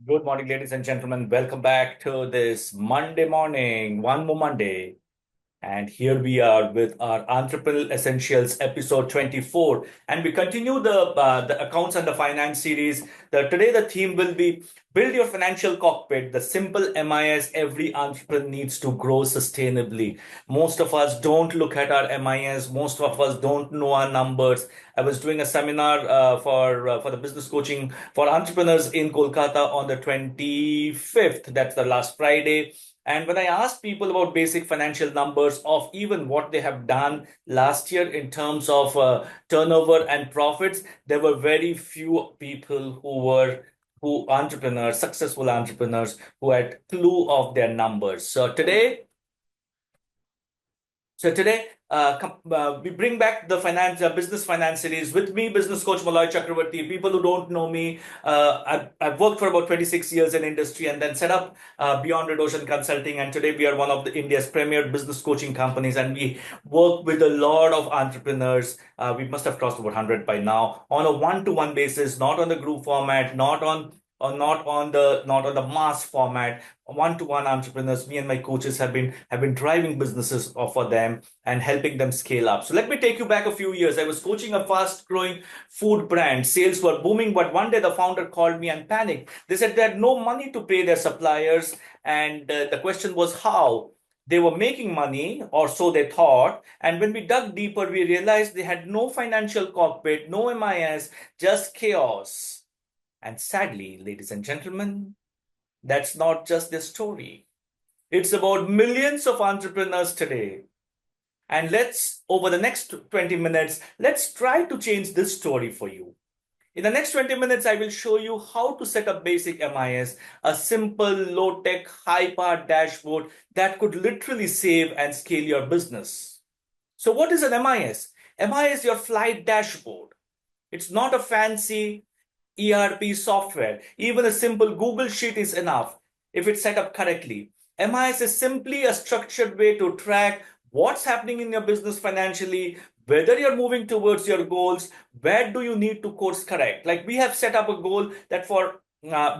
Good morning, ladies and gentlemen. Welcome back to this Monday morning, one more Monday. And here we are with our Entrepreneurial Essentials episode 24. And we continue the accounts and the finance series. Today, the theme will be build your financial cockpit, the simple MIS every entrepreneur needs to grow sustainably. Most of us don't look at our MIS. Most of us don't know our numbers. I was doing a seminar for the business coaching for entrepreneurs in Kolkata on the 25th. That's the last Friday. And when I asked people about basic financial numbers of even what they have done last year in terms of turnover and profits, there were very few people successful entrepreneurs who had clue of their numbers. So today, we bring back the business finance series with me, business coach Moloy Chakravarti. People who don't know me, I've worked for about 26 years in industry and then set up Beyond Red Ocean Consulting. And today we are one of the India's premier business coaching companies, and we work with a lot of entrepreneurs. We must have crossed over 100 by now on a one-to-one basis, not on the group format, not on the mass format. One-to-one entrepreneurs, me and my coaches have been driving businesses for them and helping them scale up. So let me take you back a few years. I was coaching a fast growing food brand. Sales were booming, but one day the founder called me and panicked. They said they had no money to pay their suppliers, and the question was how. They were making money, or so they thought. And when we dug deeper, we realized they had no financial cockpit, no MIS, just chaos. And sadly, ladies and gentlemen, that's not just their story. It's about millions of entrepreneurs today. And over the next 20 minutes, let's try to change this story for you. In the next 20 minutes, I will show you how to set up basic MIS, a simple, low-tech, high-powered dashboard that could literally save and scale your business. So what is an MIS? MIS is your flight dashboard. It's not a fancy ERP software. Even a simple Google Sheet is enough if it's set up correctly. MIS is simply a structured way to track what's happening in your business financially, whether you're moving towards your goals, where do you need to course correct. Like we have set up a goal that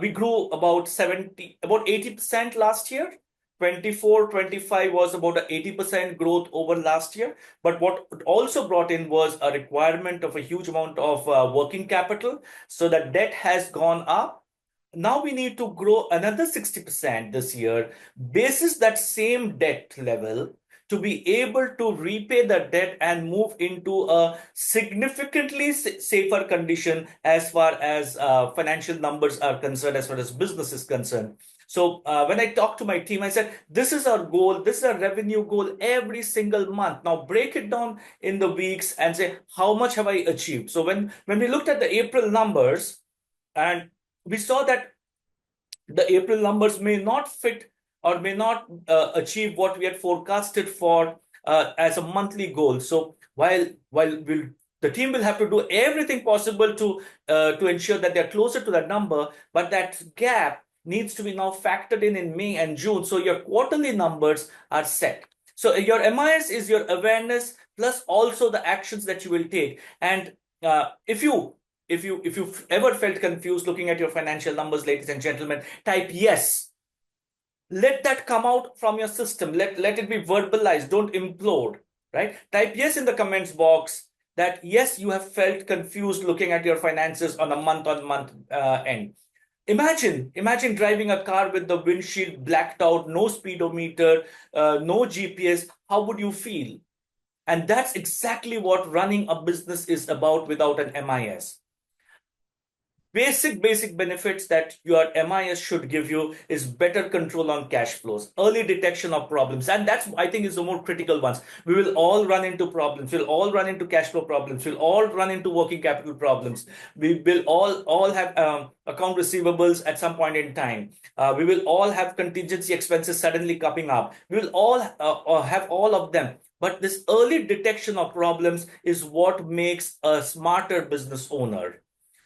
we grew about 80% last year. 24-25 was about an 80% growth over last year. But what it also brought in was a requirement of a huge amount of working capital. So the debt has gone up. Now we need to grow another 60% this year, basis that same debt level to be able to repay the debt and move into a significantly safer condition as far as financial numbers are concerned, as far as business is concerned. So when I talked to my team, I said, this is our goal. This is our revenue goal every single month. Now break it down in the weeks and say, how much have I achieved? So when we looked at the April numbers, and we saw that the April numbers may not fit or may not achieve what we had forecasted for as a monthly goal. So the team will have to do everything possible to ensure that they're closer to that number, but that gap needs to be now factored in May and June. So your quarterly numbers are set. So your MIS is your awareness plus also the actions that you will take. And if you've ever felt confused looking at your financial numbers, ladies and gentlemen, type yes. Let that come out from your system. Let it be verbalized. Don't implode, right? Type yes in the comments box that yes, you have felt confused looking at your finances on a month-on-month end. Imagine driving a car with the windshield blacked out, no speedometer, no GPS. How would you feel? And that's exactly what running a business is about without an MIS. Basic benefits that your MIS should give you is better control on cash flows, early detection of problems. And that's, I think, is the more critical ones. We will all run into problems. We'll all run into cash flow problems. We'll all run into working capital problems. We will all have account receivables at some point in time. We will all have contingency expenses suddenly coming up. We will all have all of them. But this early detection of problems is what makes a smarter business owner.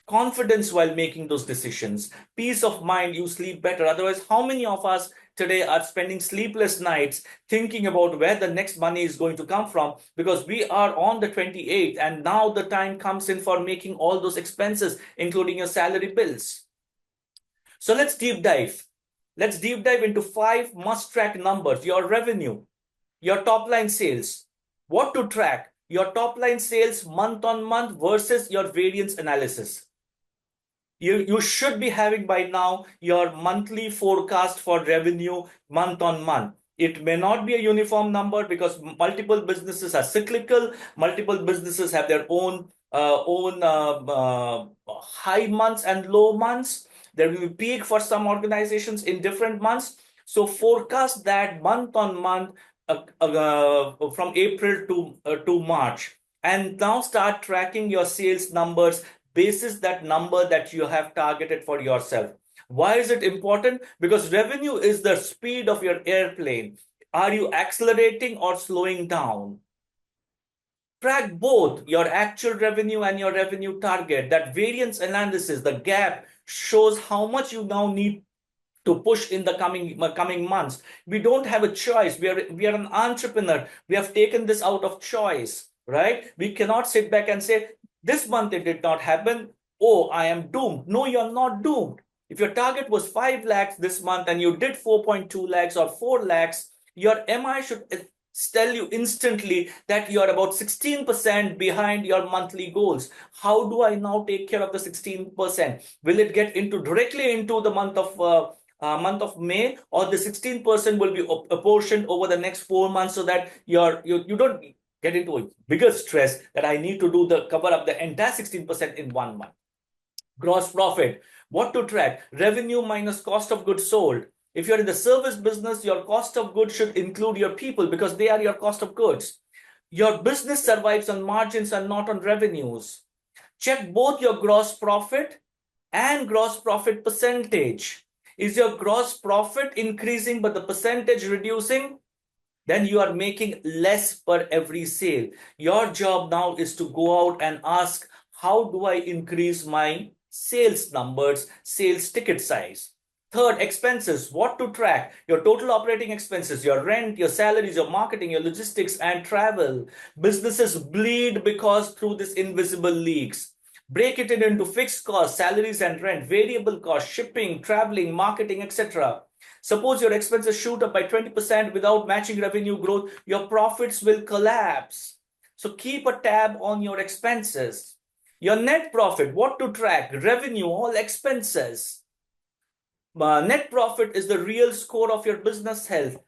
Confidence while making those decisions, peace of mind, you sleep better. Otherwise, how many of us today are spending sleepless nights thinking about where the next money is going to come from, because we are on the 28th and now the time comes in for making all those expenses, including your salary bills. So let's deep dive. Let's deep dive into 5 must-track numbers: your revenue, your top-line sales. What to track? Your top-line sales month on month versus your variance analysis. You should be having by now your monthly forecast for revenue month on month. It may not be a uniform number because multiple businesses are cyclical. Multiple businesses have their own high months and low months. There will be peak for some organizations in different months. So forecast that month on month from April to March, and now start tracking your sales numbers basis that number that you have targeted for yourself. Why is it important? Because revenue is the speed of your airplane. Are you accelerating or slowing down? Track both your actual revenue and your revenue target. That variance analysis, the gap, shows how much you now need to push in the coming months. We don't have a choice. We are an entrepreneur. We have taken this out of choice, right? We cannot sit back and say, this month it did not happen. Oh, I am doomed. No, you're not doomed. If your target was 5 lakhs this month and you did 4.2 lakhs or 4 lakhs, your MI should tell you instantly that you are about 16% behind your monthly goals. How do I now take care of the 16%? Will it get directly into the month of May, or the 16% will be apportioned over the next 4 months so that you don't get into a bigger stress that I need to cover up the entire 16% in 1 month. Gross profit. What to track? Revenue minus cost of goods sold. If you're in the service business, your cost of goods should include your people because they are your cost of goods. Your business survives on margins and not on revenues. Check both your gross profit and gross profit percentage. Is your gross profit increasing but the percentage reducing? Then you are making less per every sale. Your job now is to go out and ask, how do I increase my sales numbers, sales ticket size? Third, expenses. What to track? Your total operating expenses, your rent, your salaries, your marketing, your logistics, and travel. Businesses bleed because through this invisible leaks. Break it into fixed costs, salaries and rent, variable costs, shipping, traveling, marketing, etc. Suppose your expenses shoot up by 20% without matching revenue growth, your profits will collapse. So keep a tab on your expenses. Your net profit, what to track? Revenue, all expenses. Net profit is the real score of your business health.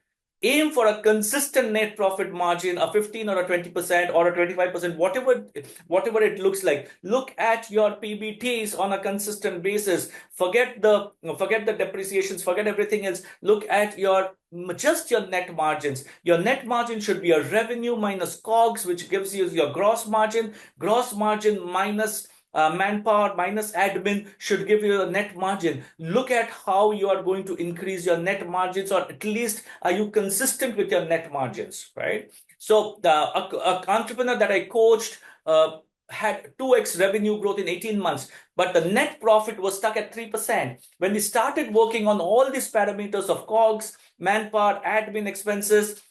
Aim for a consistent net profit margin, a 15 or a 20% or a 25%, whatever it looks like. Look at your PBTs on a consistent basis. Forget the depreciations, forget everything else. Look at just your net margins. Your net margin should be your revenue minus COGS, which gives you your gross margin. Gross margin minus manpower minus admin should give you a net margin. Look at how you are going to increase your net margins, or at least are you consistent with your net margins, right? So the entrepreneur that I coached had 2x revenue growth in 18 months, but the net profit was stuck at 3%. When we started working on all these parameters of COGS, manpower, admin expenses,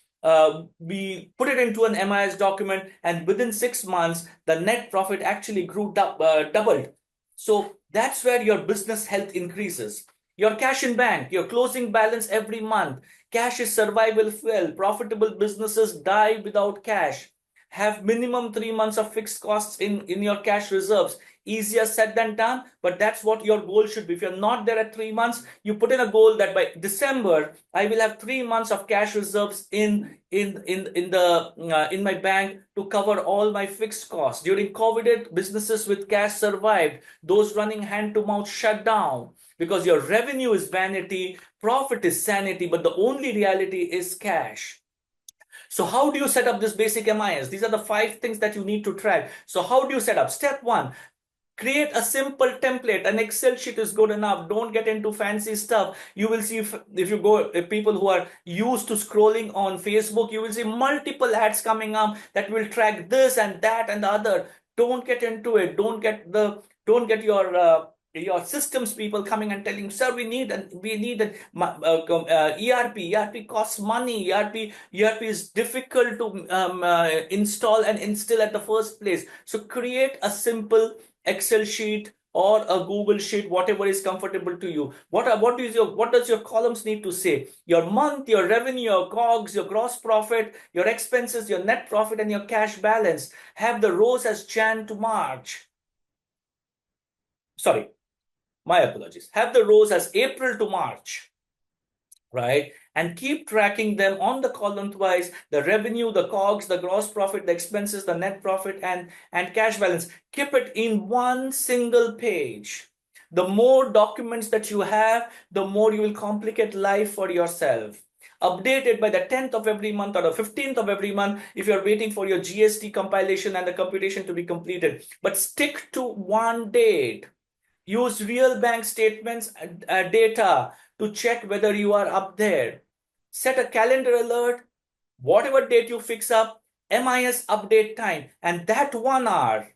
we put it into an MIS document, and within 6 months, the net profit actually grew doubled. So that's where your business health increases. Your cash in bank, your closing balance every month. Cash is survival fuel. Profitable businesses die without cash. Have minimum 3 months of fixed costs in your cash reserves. Easier said than done, but that's what your goal should be. If you're not there at 3 months, you put in a goal that by December I will have 3 months of cash reserves in my bank to cover all my fixed costs. During COVID, businesses with cash survived. Those running hand to mouth shut down, because your revenue is vanity, profit is sanity, but the only reality is cash. So how do you set up this basic MIS? These are the 5 things that you need to track. So how do you set up? Step 1, create a simple template. An Excel sheet is good enough. Don't get into fancy stuff. You will see, if you go, people who are used to scrolling on Facebook, you will see multiple ads coming up that will track this and that and the other. Don't get into it. Don't get your systems people coming and telling, sir, we need an ERP. ERP costs money. ERP is difficult to install and instill at the first place. So create a simple Excel sheet or a Google sheet, whatever is comfortable to you. What does your columns need to say? Your month, your revenue, your COGS, your gross profit, your expenses, your net profit, and your cash balance. Have the rows as Jan to March. Sorry, my apologies. Have the rows as April to March, right? And keep tracking them on the column wise, the revenue, the COGS, the gross profit, the expenses, the net profit, and cash balance. Keep it in one single page. The more documents that you have, the more you will complicate life for yourself. Update it by the 10th of every month or the 15th of every month if you're waiting for your GST compilation and the computation to be completed. But stick to one date. Use real bank statements data to check whether you are up there. Set a calendar alert, whatever date you fix up, MIS update time, and that 1 hour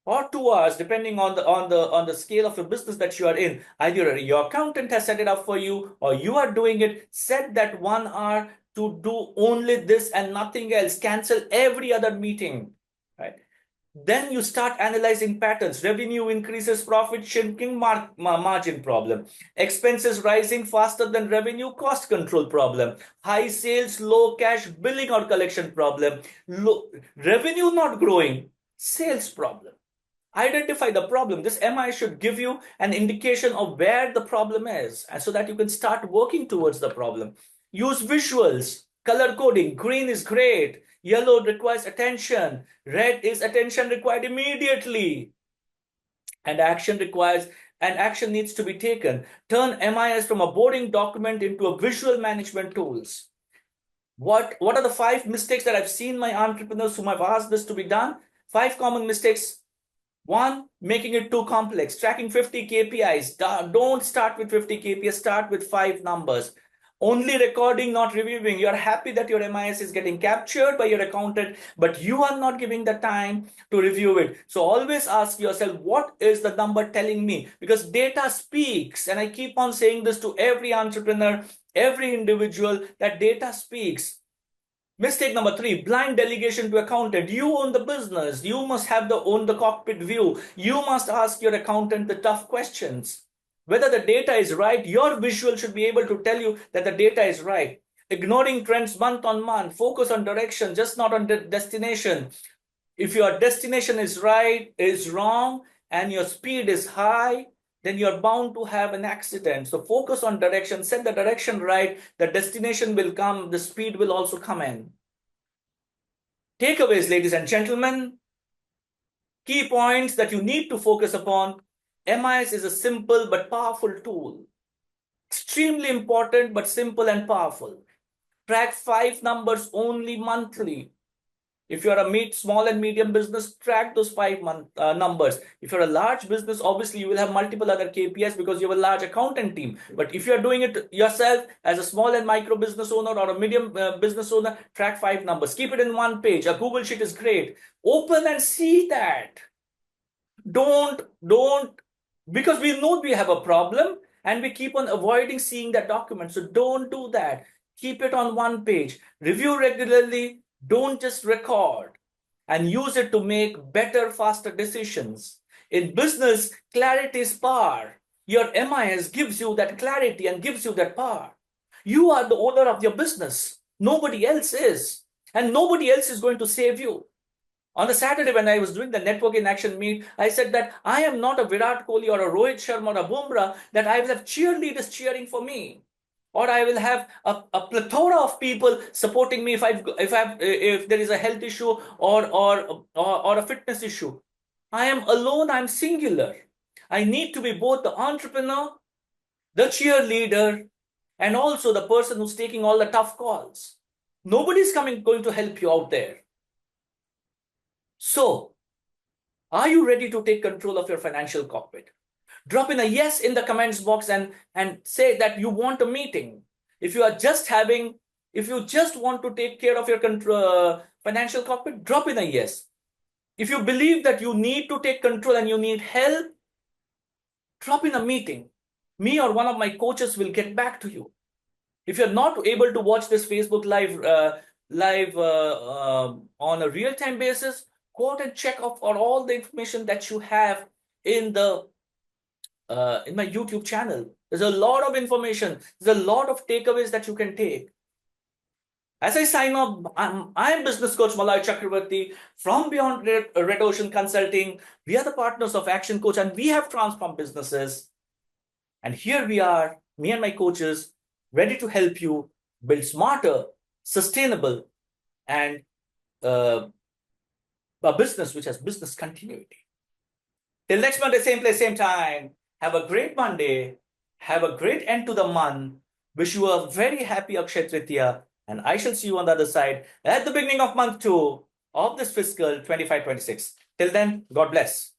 or 2 hours, depending on the scale of the business that you are in. Either your accountant has set it up for you or you are doing it. Set that 1 hour to do only this and nothing else. Cancel every other meeting, right? Then you start analyzing patterns. Revenue increases, profit shrinking, margin problem. Expenses rising faster than revenue, cost control problem. High sales, low cash billing or collection problem. Revenue not growing, sales problem. Identify the problem. This MI should give you an indication of where the problem is, and so that you can start working towards the problem. Use visuals, color coding. Green is great. Yellow requires attention. Red is attention required immediately. And action needs to be taken. Turn MIS from a boring document into a visual management tools. What are the 5 mistakes that I've seen my entrepreneurs whom I've asked this to be done? 5 common mistakes. 1, making it too complex. Tracking 50 KPIs. Don't start with 50 KPIs. Start with 5 numbers. Only recording, not reviewing. You're happy that your MIS is getting captured by your accountant, but you are not giving the time to review it. So always ask yourself, what is the number telling me? Because data speaks. And I keep on saying this to every entrepreneur, every individual, that data speaks. Mistake number 3, blind delegation to accountant. You own the business. You must own the cockpit view. You must ask your accountant the tough questions. Whether the data is right, your visual should be able to tell you that the data is right. Ignoring trends month on month. Focus on direction, just not on the destination. If your destination is wrong, and your speed is high, then you're bound to have an accident. So focus on direction, set the direction right, the destination will come, the speed will also come in. Takeaways, ladies and gentlemen, key points that you need to focus upon. MIS is a simple but powerful tool. Extremely important but simple and powerful. Track 5 numbers only monthly. If you're a small and medium business, track those 5 numbers. If you're a large business, obviously you will have multiple other KPIs because you have a large accountant team. But if you're doing it yourself as a small and micro business owner or a medium business owner, track 5 numbers. Keep it in one page. A Google sheet is great. Open and see that. Don't, because we know we have a problem and we keep on avoiding seeing that document. So don't do that. Keep it on one page. Review regularly. Don't just record, and use it to make better, faster decisions. In business, clarity is power. Your MIS gives you that clarity and gives you that power. You are the owner of your business. Nobody else is. And nobody else is going to save you. On the Saturday when I was doing the Network in Action meet, I said that I am not a Virat Kohli or a Rohit Sharma or a Bumrah that I will have cheerleaders cheering for me, or I will have a plethora of people supporting me if there is a health issue or a fitness issue. I am alone. I'm singular. I need to be both the entrepreneur, the cheerleader, and also the person who's taking all the tough calls. Nobody's going to help you out there. So, are you ready to take control of your financial cockpit? Drop in a yes in the comments box and say that you want a meeting. If you just want to take care of your financial cockpit, drop in a yes. If you believe that you need to take control and you need help, drop in a meeting. Me or one of my coaches will get back to you. If you're not able to watch this Facebook live on a real-time basis, go out and check out all the information that you have in the in my YouTube channel. There's a lot of information. There's a lot of takeaways that you can take. As I sign off, I'm business coach Moloy Chakravarti from Beyond Red Ocean Consulting. We are the partners of Action Coach, and we have transformed businesses. And here we are, me and my coaches, ready to help you build smarter, sustainable, and a business which has business continuity. Till next Monday, same place, same time. Have a great Monday. Have a great end to the month. Wish you a very happy Akshaya Tritiya. And I shall see you on the other side at the beginning of month 2 of this fiscal 25-26. Till then, God bless.